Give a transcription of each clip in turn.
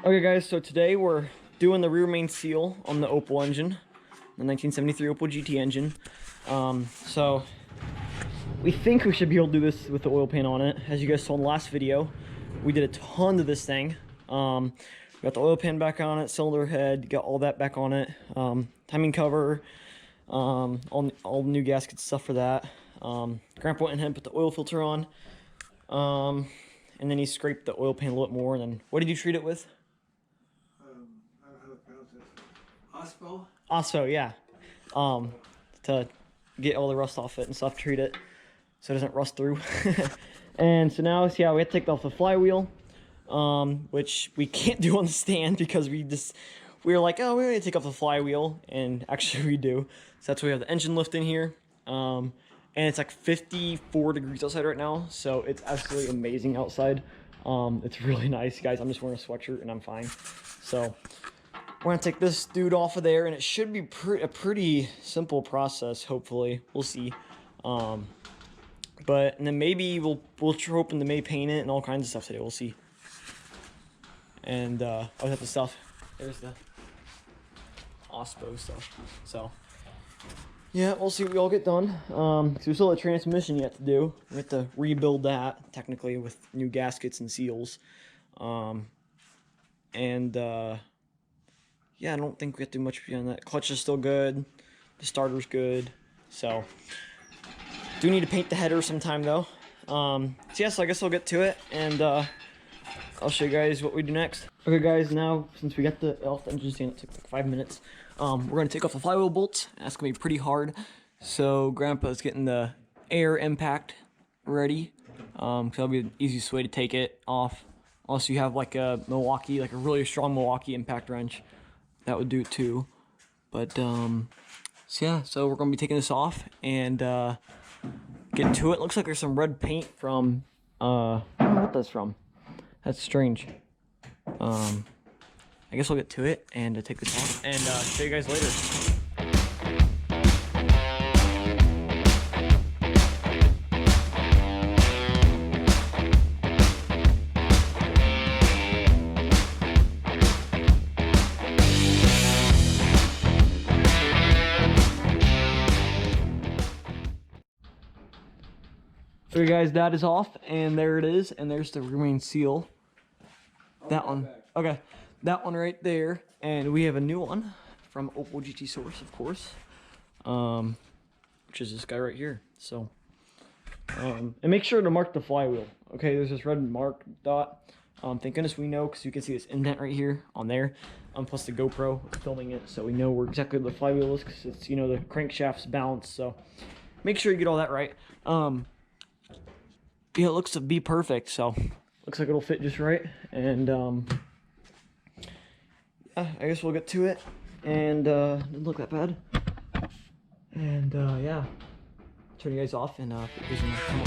Okay guys, so today we're doing the rear main seal on the Opel engine, the 1973 Opel GT engine. So we think we should be able to do this with the oil pan on it. As you guys saw in the last video, we did a ton to this thing. We got the oil pan back on it, cylinder head, got all that back on it. Timing cover, all the new gasket stuff for that. Grandpa went ahead and put the oil filter on. And then he scraped the oil pan a little bit more. And then what did you treat it with? I don't know how to pronounce it. Ospo? Ospo, yeah. To get all the rust off it and stuff, treat it so it doesn't rust through. And so now, yeah, we have to take off the flywheel, which we can't do on the stand because we were like, oh, we need to take off the flywheel, and actually we do. So that's why we have the engine lift in here. And it's like 54 degrees outside right now, so it's absolutely amazing outside. It's really nice, guys. I'm just wearing a sweatshirt and I'm fine. So we're gonna take this dude off of there, and it should be a pretty simple process. Hopefully, we'll see. And then maybe we'll hoping to may paint it and all kinds of stuff today. We'll see. And I'll have the stuff. There's the Ospo stuff. So. Yeah, we'll see what we all get done. So we still have a transmission yet to do. We have to rebuild that, technically, with new gaskets and seals. Yeah, I don't think we have to do much beyond that. Clutch is still good. The starter's good. So, do need to paint the header sometime, though. So yeah, so I guess I'll get to it, and I'll show you guys what we do next. Okay, guys, now, since we got the engine stand, it took like 5 minutes. We're going to take off the flywheel bolts. That's going to be pretty hard. So Grandpa's getting the air impact ready. Because that'll be the easiest way to take it off. Unless you have like a Milwaukee, like a really strong Milwaukee impact wrench. That would do it too. But, so yeah, so we're going to be taking this off and get to it. Looks like there's some red paint from, I don't know what that's from. That's strange. I guess we'll get to it and take this off and show you guys later. Okay guys, that is off, and there it is, and there's the rear main seal. That one. Okay. That one right there, and we have a new one from Opel GT Source, of course, which is this guy right here. So, and make sure to mark the flywheel. Okay, there's this red mark dot. Thank goodness we know, because you can see this indent right here on there. Plus the GoPro filming it, so we know where exactly the flywheel is, because it's, you know, the crankshaft's balanced. So, make sure you get all that right. Yeah, it looks to be perfect. So, looks like it'll fit just right, and I guess we'll get to it, and didn't look that bad, and yeah, turn you guys off and put these in my camera.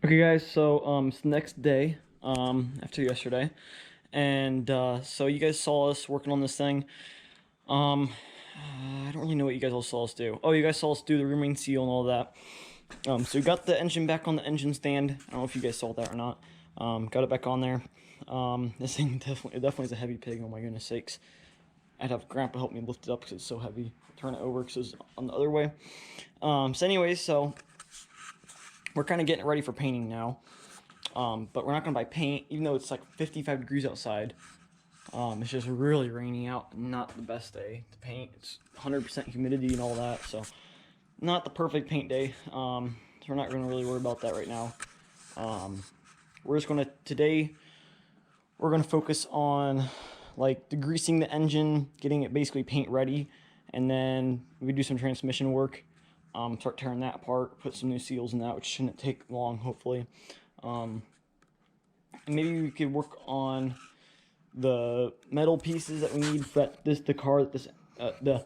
Okay guys, so it's the next day after yesterday, and so you guys saw us working on this thing. I don't really know what you guys all saw us do. Oh, you guys saw us do the rear main seal and all that. So we got the engine back on the engine stand. I don't know if you guys saw that or not. Got it back on there. This thing definitely is a heavy pig. Oh my goodness sakes! I'd have Grandpa help me lift it up because it's so heavy. Turn it over because it's on the other way. So anyways, so we're kind of getting ready for painting now. But we're not going to buy paint, even though it's like 55 degrees outside. It's just really rainy out, not the best day to paint. It's 100% humidity and all that, so not the perfect paint day. So we're not going to really worry about that right now. We're just going to, today, we're going to focus on like degreasing the engine, getting it basically paint ready, and then we do some transmission work. Start tearing that apart, put some new seals in that, which shouldn't take long, hopefully. And maybe we could work on the metal pieces that we need for the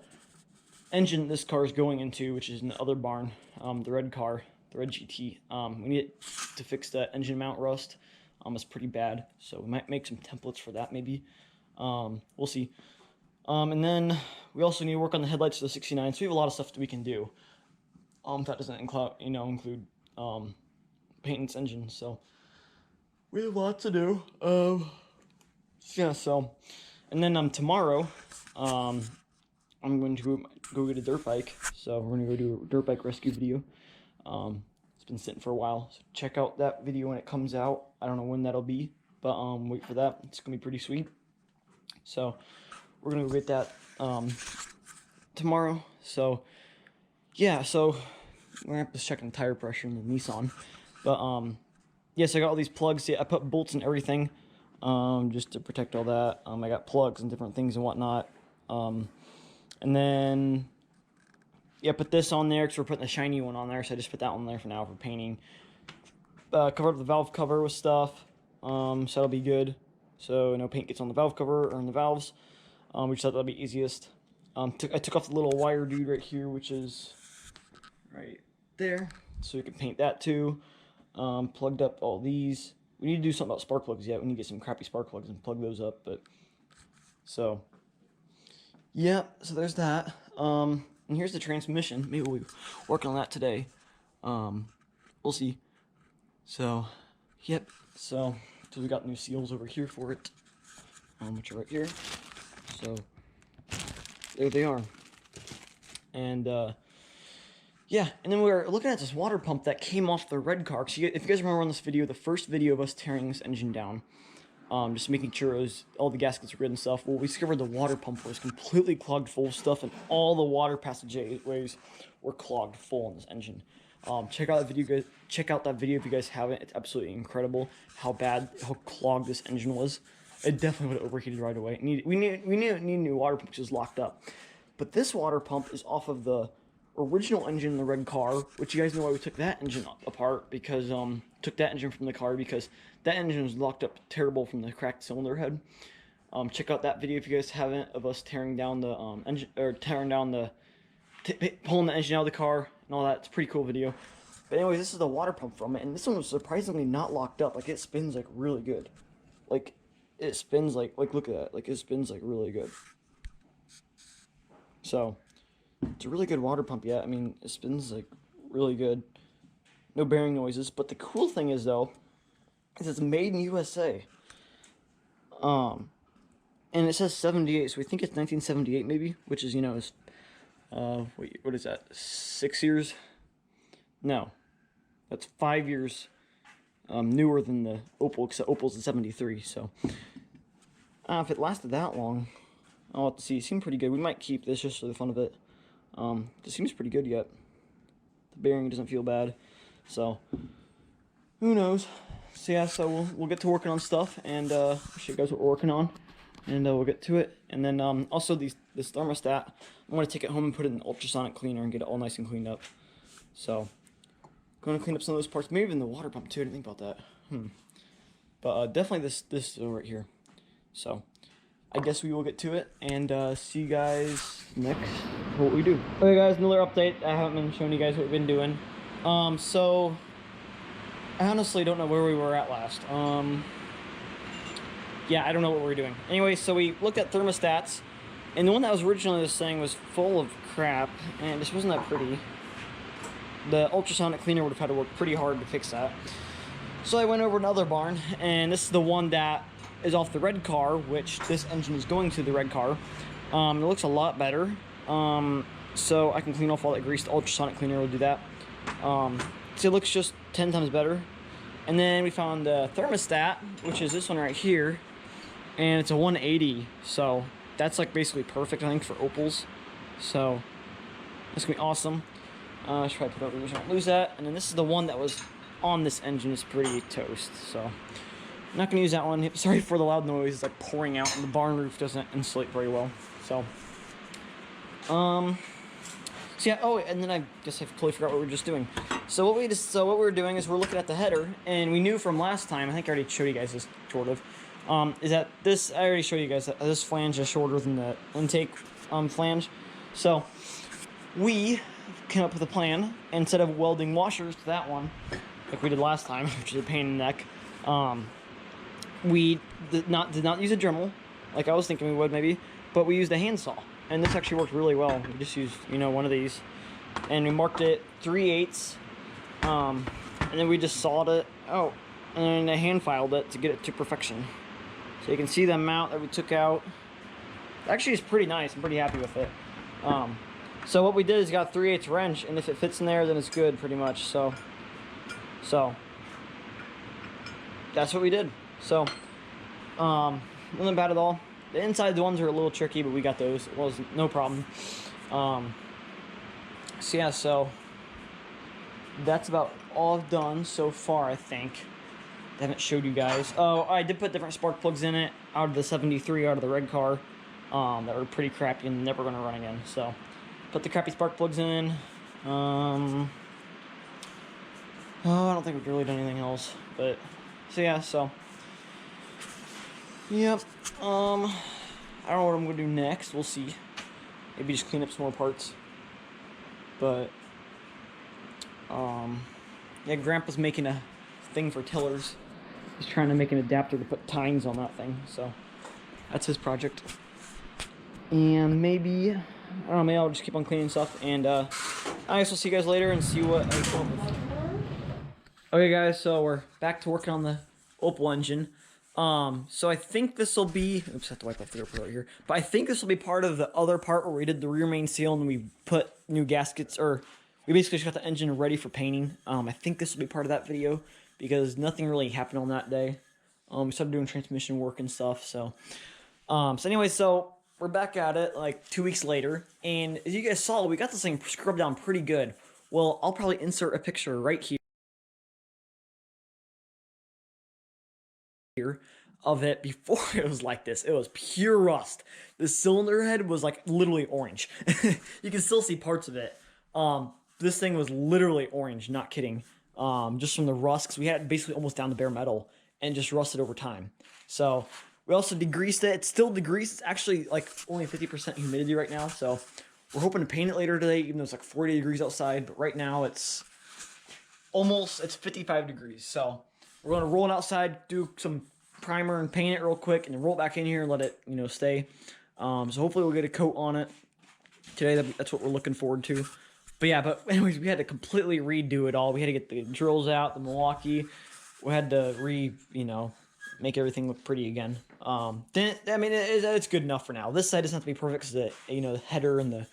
engine this car is going into, which is in the other barn, the red car, the red GT. We need to fix that engine mount rust. It's pretty bad, so we might make some templates for that maybe. We'll see. And then we also need to work on the headlights of the 69, so we have a lot of stuff that we can do. That doesn't include painting its engine, so we have a lot to do. Yeah, so, and then tomorrow, I'm going to go get a dirt bike, so we're going to go do a dirt bike rescue video. It's been sitting for a while, so check out that video when it comes out. I don't know when that'll be, but wait for that. It's going to be pretty sweet. So, we're going to go get that tomorrow, so yeah, so we're gonna have to check the tire pressure in the Nissan. But yes, I got all these plugs. Yeah, I put bolts in everything, just to protect all that. I got plugs and different things and whatnot. And then yeah, put this on there because we're putting the shiny one on there. So I just put that one there for now for painting. Cover up the valve cover with stuff. So that'll be good. So no paint gets on the valve cover or on the valves. We just thought that'll be easiest. I took off the little wire dude right here, which is right there, so we can paint that too. Plugged up all these. We need to do something about spark plugs yet. We need to get some crappy spark plugs and plug those up. But so yeah, so there's that. And here's the transmission. Maybe we'll be working on that today. We'll see. So yep. So we got new seals over here for it, which are right here. So there they are. And yeah, and then we were looking at this water pump that came off the red car. So if you guys remember on this video, the first video of us tearing this engine down, just making sure all the gaskets were good and stuff. Well, we discovered the water pump was completely clogged full of stuff, and all the water passageways were clogged full on this engine. Check out that video, guys. Check out that video if you guys haven't. It's absolutely incredible how clogged this engine was. It definitely would have overheated right away. We need a new water pump because it was locked up. But this water pump is off of the original engine in the red car, which you guys know why we took that engine apart, because took that engine from the car because that engine was locked up terrible from the cracked cylinder head. Check out that video if you guys haven't, of us tearing down the engine, or pulling the engine out of the car and all that. It's a pretty cool video. But anyways, this is the water pump from it, and this one was surprisingly not locked up. Like, it spins like really good. Like, it spins like look at that. Like, it spins like really good. So it's a really good water pump. Yeah, I mean, it spins like really good. No bearing noises. But the cool thing is though, is it's made in USA. And it says 78, so we think it's 1978 maybe, which is, you know, is wait, what is that? 6 years? No, that's 5 years newer than the Opel, because the Opel's a 73. So if it lasted that long, I'll have to see. It seemed pretty good. We might keep this just for the fun of it. It seems pretty good yet. The bearing doesn't feel bad, so who knows? So yeah, so we'll get to working on stuff, and show you guys what we're working on, and we'll get to it. And then also this thermostat, I'm gonna take it home and put it in an ultrasonic cleaner and get it all nice and cleaned up. So going to clean up some of those parts, maybe even the water pump too. I didn't think about that. But definitely this right here. So I guess we will get to it and see you guys next for what we do. Okay guys, another update. I haven't been showing you guys what we've been doing. So I honestly don't know where we were at last. Yeah, I don't know what we were doing. Anyway, so we looked at thermostats, and the one that was originally this thing was full of crap, and it just wasn't that pretty. The ultrasonic cleaner would have had to work pretty hard to fix that. So I went over to another barn, and this is the one that is off the red car, which this engine is going to the red car. It looks a lot better. So I can clean off all that grease. The ultrasonic cleaner will do that. So it looks just 10 times better. And then we found the thermostat, which is this one right here, and it's a 180. So that's like basically perfect, I think, for Opels. So that's gonna be awesome. I should probably put it over so I don't lose that. And then this is the one that was on this engine. It's pretty toast. So I'm not gonna use that one. Sorry for the loud noise. It's like pouring out, and the barn roof doesn't insulate very well. So yeah, oh, and then I guess I totally forgot what we were just doing. So what we were doing is we're looking at the header, and we knew from last time, I think I already showed you guys this, sort of, is that this, I already showed you guys that this flange is shorter than the intake flange. So we came up with a plan. Instead of welding washers to that one, like we did last time, which is a pain in the neck, we did not use a Dremel, like I was thinking we would maybe, but we used a handsaw. And this actually worked really well. We just used, you know, one of these, and we marked it 3/8, and then we just sawed it out, and then I hand filed it to get it to perfection. So you can see the amount that we took out. Actually, it's pretty nice. I'm pretty happy with it. So what we did is got a 3/8 wrench, and if it fits in there, then it's good, pretty much. So that's what we did. So nothing bad at all. The inside ones are a little tricky, but we got those. It was no problem. So yeah, so that's about all I've done so far, I think. I haven't showed you guys. Oh, I did put different spark plugs in it out of the 73, out of the red car, that were pretty crappy and never going to run again. So put the crappy spark plugs in. Oh, I don't think we've really done anything else. But so yeah, so yep. I don't know what I'm gonna do next. We'll see. Maybe just clean up some more parts. But yeah, Grandpa's making a thing for tillers. He's trying to make an adapter to put tines on that thing. So that's his project. And maybe, I don't know, maybe I'll just keep on cleaning stuff. And I guess we'll see you guys later and see what I come up with. Okay, guys, so we're back to working on the Opel engine. So I think this will be, oops, I have to wipe off the GoPro right here, but I think this will be part of the other part where we did the rear main seal and we put new gaskets, or we basically just got the engine ready for painting. I think this will be part of that video because nothing really happened on that day. We started doing transmission work and stuff, so anyway, so we're back at it like 2 weeks later, and as you guys saw, we got this thing scrubbed down pretty good. Well, I'll probably insert a picture right here of it before it was like this. It was pure rust. The cylinder head was like literally orange. You can still see parts of it. This thing was literally orange, not kidding. Just from the rust, because we had it basically almost down to bare metal and just rusted over time. So we also degreased it. It's still degreased. It's actually like only 50% humidity right now. So we're hoping to paint it later today, even though it's like 40 degrees outside. But right now it's 55 degrees. So we're going to roll it outside, do some primer and paint it real quick, and then roll it back in here and let it, you know, stay. So hopefully we'll get a coat on it today. That's what we're looking forward to. But yeah, but anyways, we had to completely redo it all. We had to get the drills out, the Milwaukee. We had to make everything look pretty again. Then I mean, it's good enough for now. This side doesn't have to be perfect because the header and the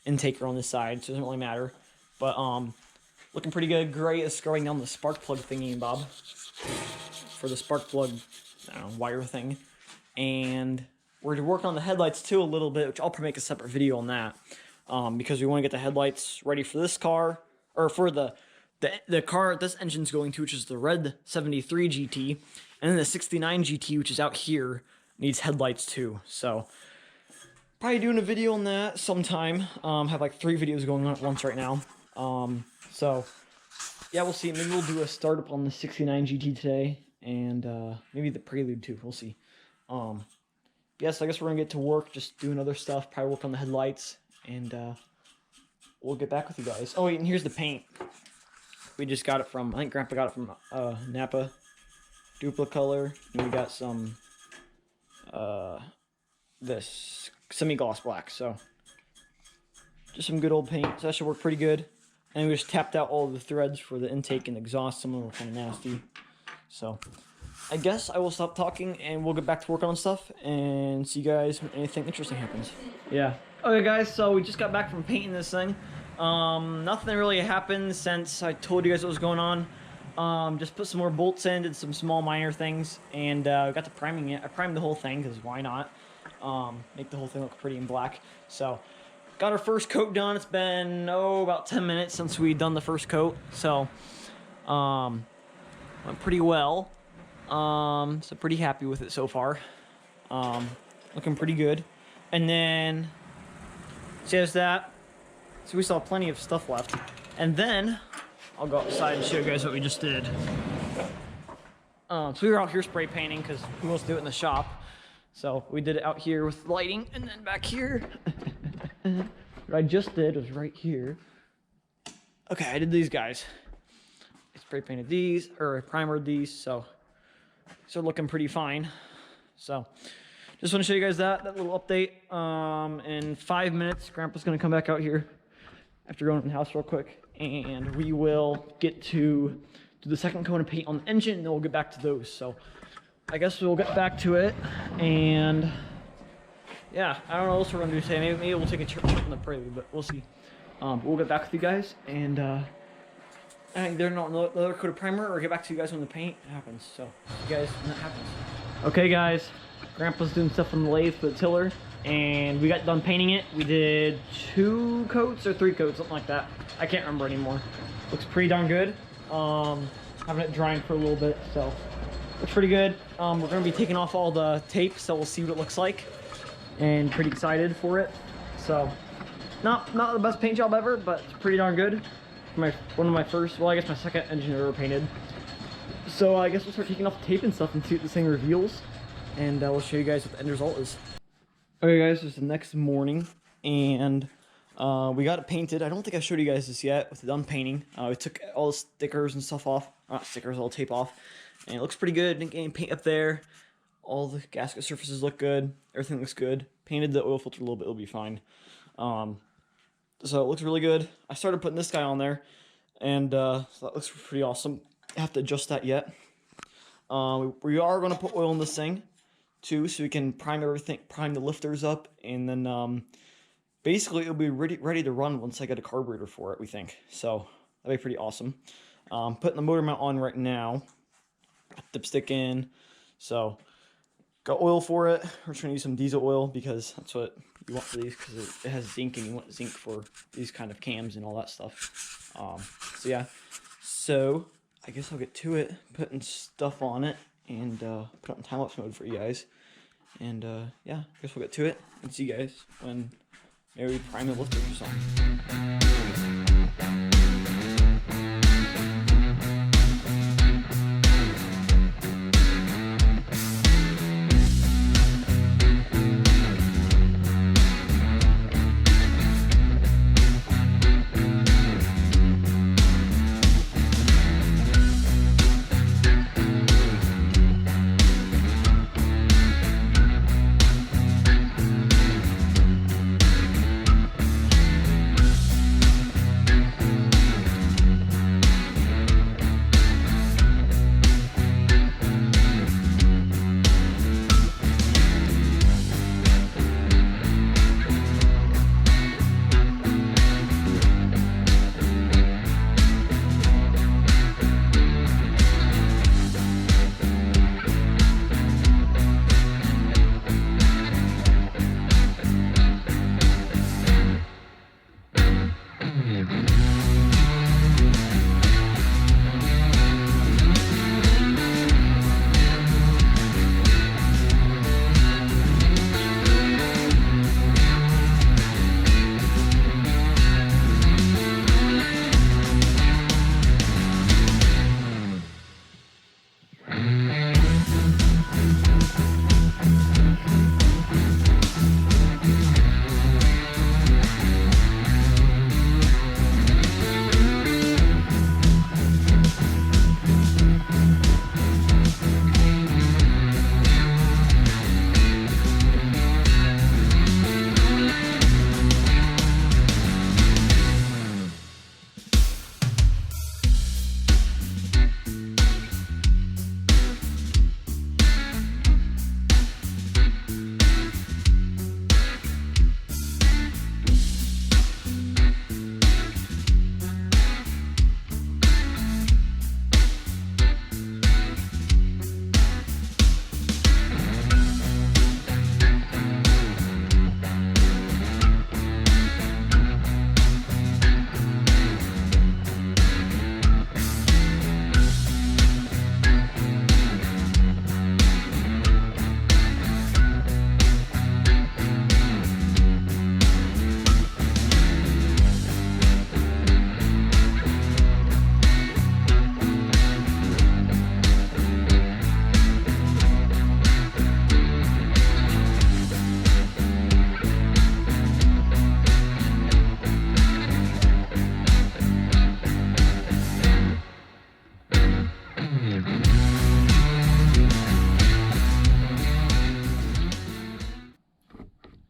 intake are on this side, so it doesn't really matter. But looking pretty good. Gray is scrubbing down the spark plug thingy, Bob, for the spark plug, I don't know, wire thing. And we're working on the headlights too a little bit, which I'll probably make a separate video on that, because we want to get the headlights ready for this car, or for the car this engine's going to, which is the red 73 GT, and then the 69 GT, which is out here, needs headlights too. So probably doing a video on that sometime. Have like 3 videos going on at once right now. So yeah, we'll see. Maybe we'll do a startup on the 69 GT today, and maybe the Prelude too. We'll see. Yes, I guess we're gonna get to work, just doing other stuff. Probably work on the headlights, and we'll get back with you guys. Oh wait, and here's the paint. We just got it from, I think Grandpa got it from Napa. Dupla color. And we got some, this semi-gloss black. So, just some good old paint. So that should work pretty good. And we just tapped out all the threads for the intake and exhaust. Some of them were kind of nasty. So, I guess I will stop talking and we'll get back to work on stuff and see you guys when anything interesting happens. Yeah. Okay, guys, so we just got back from painting this thing. Nothing really happened since I told you guys what was going on. Just put some more bolts in, did some small minor things, and got to priming it. I primed the whole thing because why not? Make the whole thing look pretty in black. So, got our first coat done. It's been, about 10 minutes since we done the first coat. So, went pretty well. So pretty happy with it so far. Looking pretty good. And then, so there's that. So we still have plenty of stuff left. And then, I'll go outside and show you guys what we just did. So we were out here spray painting because who wants to do it in the shop? So we did it out here with lighting, and then back here. What I just did was right here. Okay, I did these guys. I spray painted these, or I primered these, so they're looking pretty fine. So just want to show you guys that little update. In 5 minutes, Grandpa's gonna come back out here after going in the house real quick, and we will get to do the second coat of paint on the engine, and then we'll get back to those. So I guess we'll get back to it, and yeah, I don't know what else we're gonna do today. Maybe we'll take a trip on the prairie, but we'll see. We'll get back with you guys, and I think they're not another coat of primer, or get back to you guys when the paint happens. So, you guys, when that happens. Okay, guys, Grandpa's doing stuff on the lathe for the tiller, and we got done painting it. We did 2 coats or 3 coats, something like that. I can't remember anymore. Looks pretty darn good. Having it drying for a little bit, so looks pretty good. We're gonna be taking off all the tape, so we'll see what it looks like, and pretty excited for it. So, not the best paint job ever, but it's pretty darn good. One of my first, well, I guess my second engine I ever painted. So I guess we'll start taking off the tape and stuff and see what this thing reveals, and we'll show you guys what the end result is. Okay, guys, it's the next morning, and we got it painted. I don't think I showed you guys this yet with the done painting. We took all the stickers and stuff off, not stickers, all the tape off, and it looks pretty good. Didn't get any paint up there. All the gasket surfaces look good. Everything looks good. Painted the oil filter a little bit, it'll be fine. So it looks really good. I started putting this guy on there, and so that looks pretty awesome. I have to adjust that yet. We are going to put oil in this thing too, so we can prime everything, prime the lifters up, and then basically it'll be ready to run once I get a carburetor for it, we think. So that'd be pretty awesome. Putting the motor mount on right now. Dipstick in. So got oil for it. We're just going to use some diesel oil because that's what you want for these, because it has zinc, and you want zinc for these kind of cams and all that stuff. So yeah, so I guess I'll get to it, putting stuff on it, and put it in time-lapse mode for you guys. And yeah, I guess we'll get to it and see you guys when maybe we prime the lifters or something.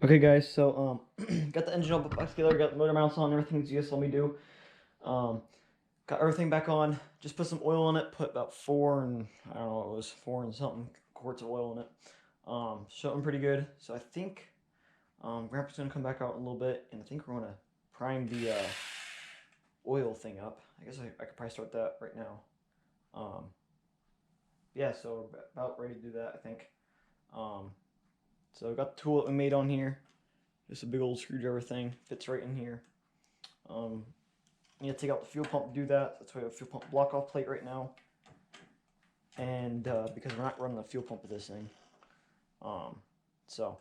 Okay, guys, so got the engine all back together, got the motor mounts on, everything you just saw me do. Got everything back on. Just put some oil in it. Put about 4 and I don't know what it was, 4 and something quarts of oil in it. Showing pretty good. So I think Grandpa's gonna come back out in a little bit, and I think we're gonna prime the oil thing up. I guess I could probably start that right now. Yeah, so about ready to do that, I think. So I got the tool that we made on here. Just a big old screwdriver thing. Fits right in here. You need to take out the fuel pump to do that. That's why we have a fuel pump block off plate right now. And because we're not running the fuel pump with this thing. So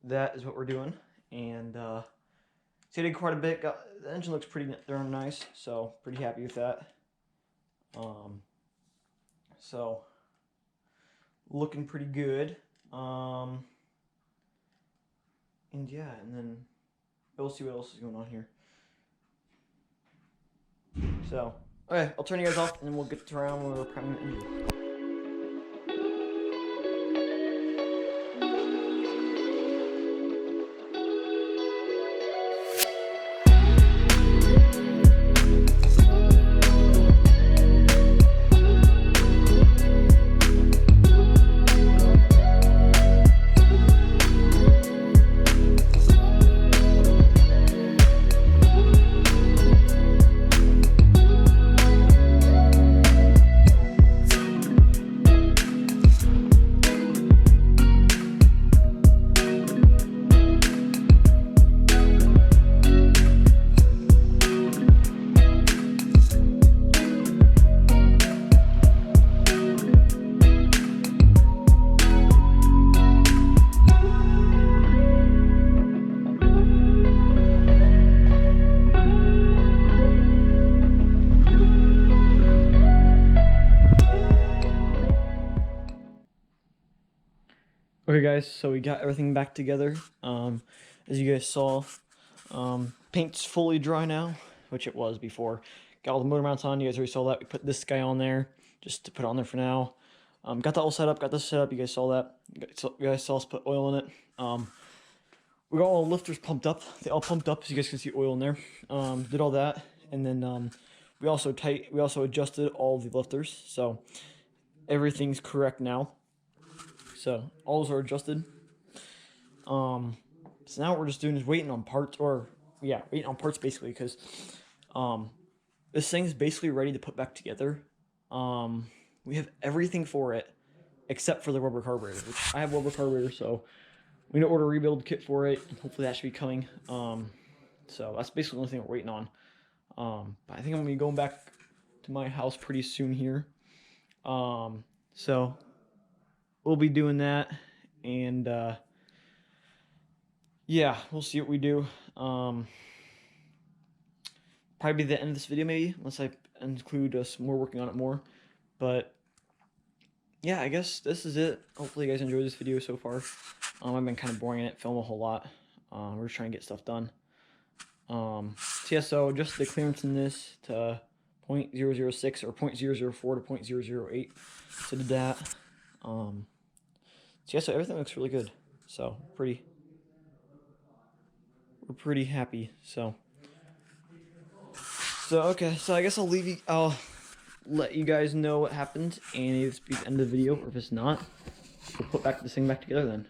that is what we're doing. And so I did quite a bit. The engine looks pretty darn nice. So pretty happy with that. So looking pretty good. And yeah, and then we'll see what else is going on here. So, okay, I'll turn you guys off and then we'll get to around when we're priming the engine. Okay guys, so we got everything back together. As you guys saw, paint's fully dry now, which it was before. Got all the motor mounts on, you guys already saw that. We put this guy on there, just to put it on there for now. Got that all set up, got this set up, you guys saw that. You guys saw us put oil in it. We got all the lifters pumped up. They all pumped up, so you guys can see oil in there. Did all that, and then we also adjusted all the lifters, so everything's correct now. So all those are adjusted. So now what we're just doing is waiting on parts, waiting on parts basically, because this thing's basically ready to put back together. We have everything for it except for the rubber carburetor, which I have rubber carburetor, so we need to order a rebuild kit for it. Hopefully that should be coming. So that's basically the only thing we're waiting on. But I think I'm gonna be going back to my house pretty soon here. So we'll be doing that, and yeah, we'll see what we do. Probably be the end of this video maybe, unless I include us more working on it more. But yeah, I guess this is it. Hopefully you guys enjoyed this video so far. I've been kind of boring in it, film a whole lot. We're just trying to get stuff done. So yeah, so just the clearance in this to 0.006 or 0.004 to 0.008. So did that. So yeah, so everything looks really good. So we're pretty happy. So okay, so I guess I'll let you guys know what happened, and if it's the end of the video, or if it's not, we'll put this thing back together then.